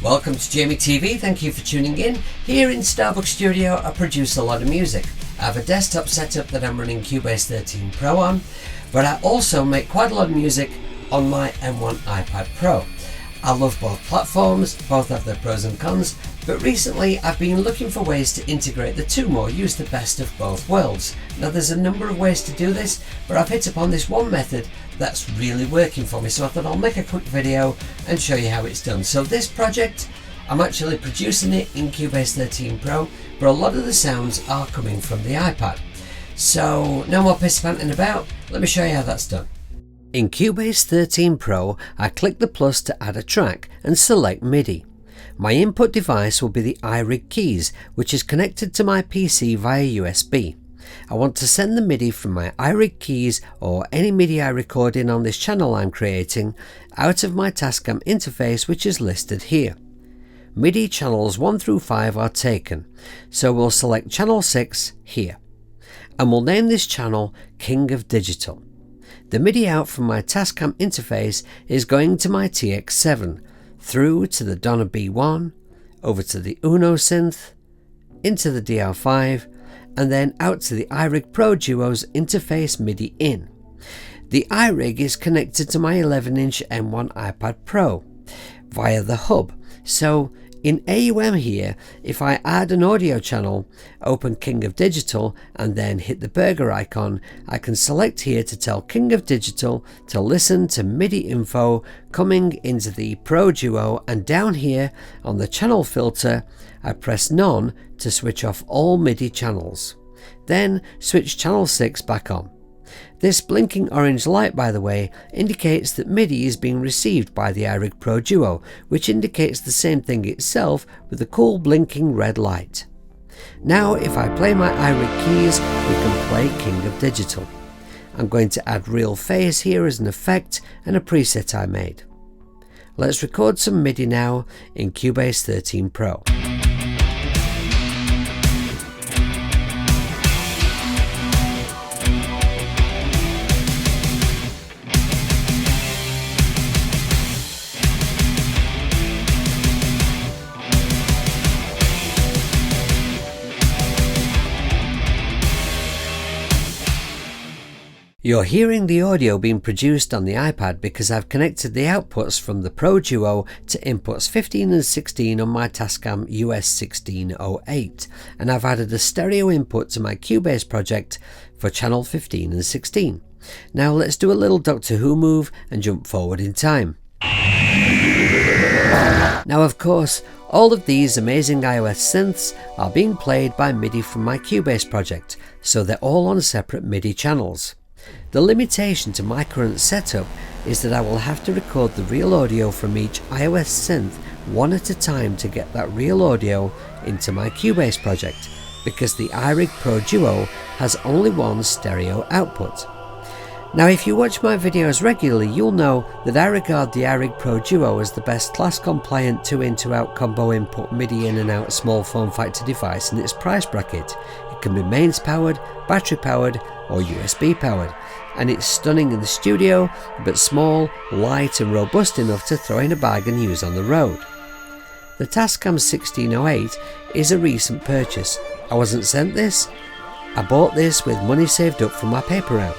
Welcome to Jamie TV, thank you for tuning in. Here in Starbucks Studio I produce a lot of music. I have a desktop setup that I'm running Cubase 13 Pro on, but I also make quite a lot of music on my M1 iPad Pro. I love both platforms, both have their pros and cons, but recently I've been looking for ways to integrate the two more, use the best of both worlds. Now there's a number of ways to do this, but I've hit upon this one method that's really working for me, so I thought I'll make a quick video and show you how it's done. So this project, I'm actually producing it in Cubase 13 Pro, but a lot of the sounds are coming from the iPad. So no more piss-panting about, let me show you how that's done. In Cubase 13 Pro, I click the plus to add a track and select MIDI. My input device will be the iRig keys, which is connected to my PC via USB. I want to send the MIDI from my iRig keys or any MIDI I record in on this channel I'm creating out of my Tascam interface, which is listed here. MIDI channels 1 through 5 are taken, so we'll select channel 6 here. And we'll name this channel King of Digital. The MIDI out from my Tascam interface is going to my TX7, through to the Donna B1, over to the Uno synth, into the DR5, and then out to the iRig Pro Duo's interface MIDI in. The iRig is connected to my 11-inch M1 iPad Pro via the hub, so in AUM here, if I add an audio channel, open King of Digital and then hit the burger icon, I can select here to tell King of Digital to listen to MIDI info coming into the Pro Duo, and down here on the channel filter I press none to switch off all MIDI channels. Then switch channel 6 back on. This blinking orange light, by the way, indicates that MIDI is being received by the iRig Pro Duo, which indicates the same thing itself with a cool blinking red light. Now if I play my iRig keys, we can play King of Digital. I'm going to add real phase here as an effect and a preset I made. Let's record some MIDI now in Cubase 13 Pro. You're hearing the audio being produced on the iPad because I've connected the outputs from the Pro Duo to inputs 15 and 16 on my Tascam US-16x08, and I've added a stereo input to my Cubase project for channel 15 and 16. Now let's do a little Doctor Who move and jump forward in time. Now of course, all of these amazing iOS synths are being played by MIDI from my Cubase project, so they're all on separate MIDI channels. The limitation to my current setup is that I will have to record the real audio from each iOS synth one at a time to get that real audio into my Cubase project, because the iRig Pro Duo has only one stereo output. Now if you watch my videos regularly, you'll know that I regard the iRig Pro Duo as the best class compliant 2-in 2-out combo input MIDI in and out small form factor device in its price bracket. It can be mains powered, battery powered or USB powered, and it's stunning in the studio but small, light and robust enough to throw in a bag and use on the road. The Tascam 1608 is a recent purchase. I wasn't sent this, I bought this with money saved up from my paper route.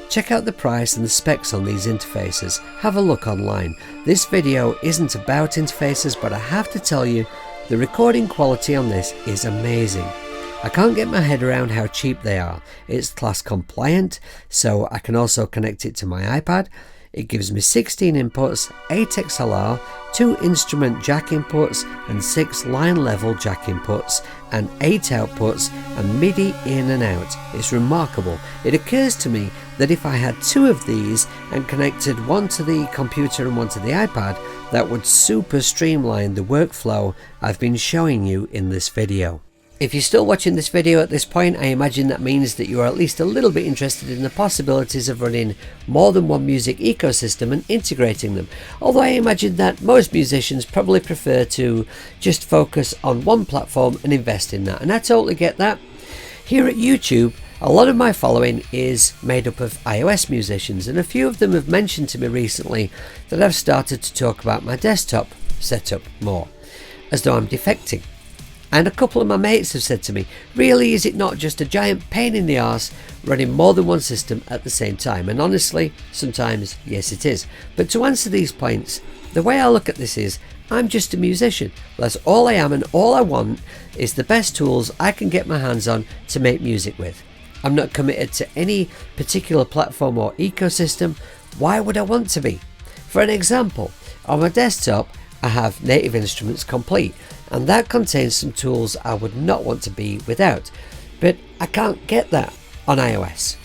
Check out the price and the specs on these interfaces, have a look online. This video isn't about interfaces, but I have to tell you, the recording quality on this is amazing. I can't get my head around how cheap they are. It's class compliant, so I can also connect it to my iPad. It gives me 16 inputs, 8 XLR, 2 instrument jack inputs and 6 line level jack inputs and 8 outputs and MIDI in and out. It's remarkable. It occurs to me that if I had 2 of these and connected one to the computer and one to the iPad, that would super streamline the workflow I've been showing you in this video. If you're still watching this video at this point, I imagine that means that you are at least a little bit interested in the possibilities of running more than one music ecosystem and integrating them. Although I imagine that most musicians probably prefer to just focus on one platform and invest in that, and I totally get that. Here at YouTube, a lot of my following is made up of iOS musicians, and a few of them have mentioned to me recently that I've started to talk about my desktop setup more, as though I'm defecting. And a couple of my mates have said to me, really, is it not just a giant pain in the arse running more than one system at the same time? And honestly, sometimes, yes it is. But to answer these points, the way I look at this is, I'm just a musician. That's all I am, and all I want is the best tools I can get my hands on to make music with. I'm not committed to any particular platform or ecosystem. Why would I want to be? For an example, on my desktop, I have Native Instruments Complete, and that contains some tools I would not want to be without, but I can't get that on iOS.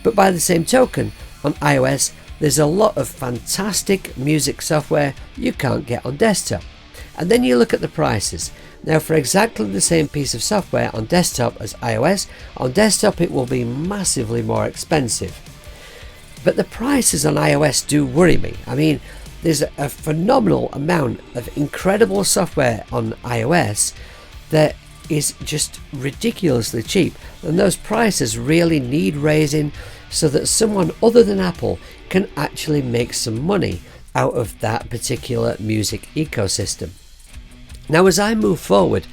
But by the same token, on iOS there's a lot of fantastic music software you can't get on desktop. And then you look at the prices. Now, for exactly the same piece of software on desktop as iOS, on desktop it will be massively more expensive. But the prices on iOS do worry me. I mean, there's a phenomenal amount of incredible software on iOS that is just ridiculously cheap, and those prices really need raising so that someone other than Apple can actually make some money out of that particular music ecosystem. Now, as I move forward,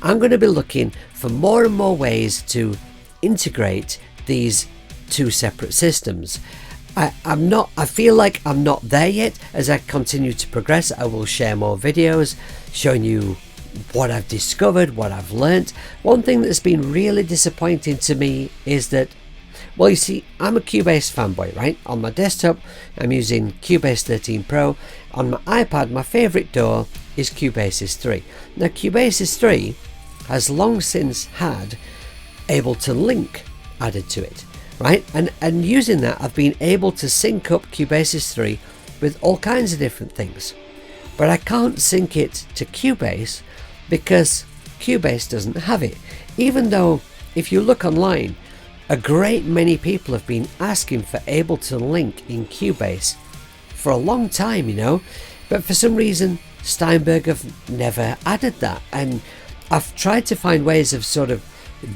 I'm going to be looking for more and more ways to integrate these two separate systems. I feel like I'm not there yet. As I continue to progress, I will share more videos showing you what I've discovered, what I've learnt. One thing that's been really disappointing to me is that, well, you see, I'm a Cubase fanboy, right? On my desktop, I'm using Cubase 13 Pro. On my iPad, my favourite DAW is Cubase 3. Now, Cubase 3 has long since had Ableton Link added to it, right? And using that, I've been able to sync up Cubase 3 with all kinds of different things. But I can't sync it to Cubase because Cubase doesn't have it. Even though, if you look online, a great many people have been asking for Ableton Link in Cubase for a long time, you know, but for some reason Steinberg have never added that, and I've tried to find ways of sort of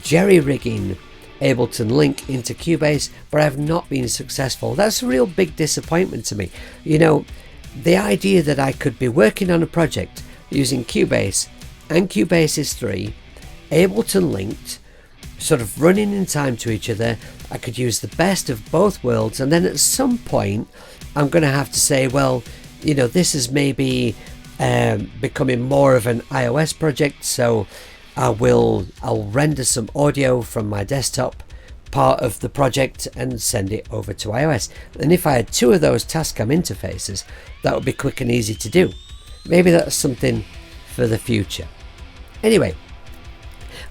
jerry-rigging Ableton Link into Cubase, but I've not been successful. That's a real big disappointment to me. You know, the idea that I could be working on a project using Cubase and Cubase 3, Ableton linked, sort of running in time to each other. I could use the best of both worlds, and then at some point I'm going to have to say, well, you know, this is maybe becoming more of an iOS project, so I'll render some audio from my desktop part of the project and send it over to iOS. And if I had two of those Tascam interfaces, that would be quick and easy to do. Maybe that's something for the future. Anyway,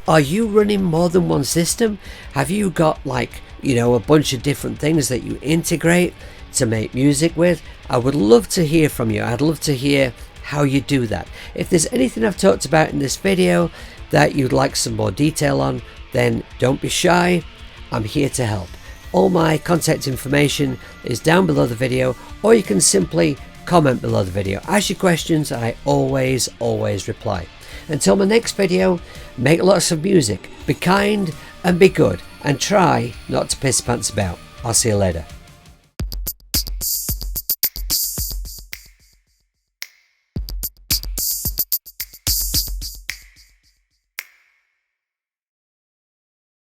are you running more than one system? Have you got, like, you know, a bunch of different things that you integrate to make music with? I would love to hear from you. I'd love to hear how you do that. If there's anything I've talked about in this video that you'd like some more detail on, then don't be shy. I'm here to help. All my contact information is down below the video, or you can simply comment below the video. Ask your questions, I always reply. Until my next video, make lots of music, be kind and be good, and try not to piss pants about. I'll see you later.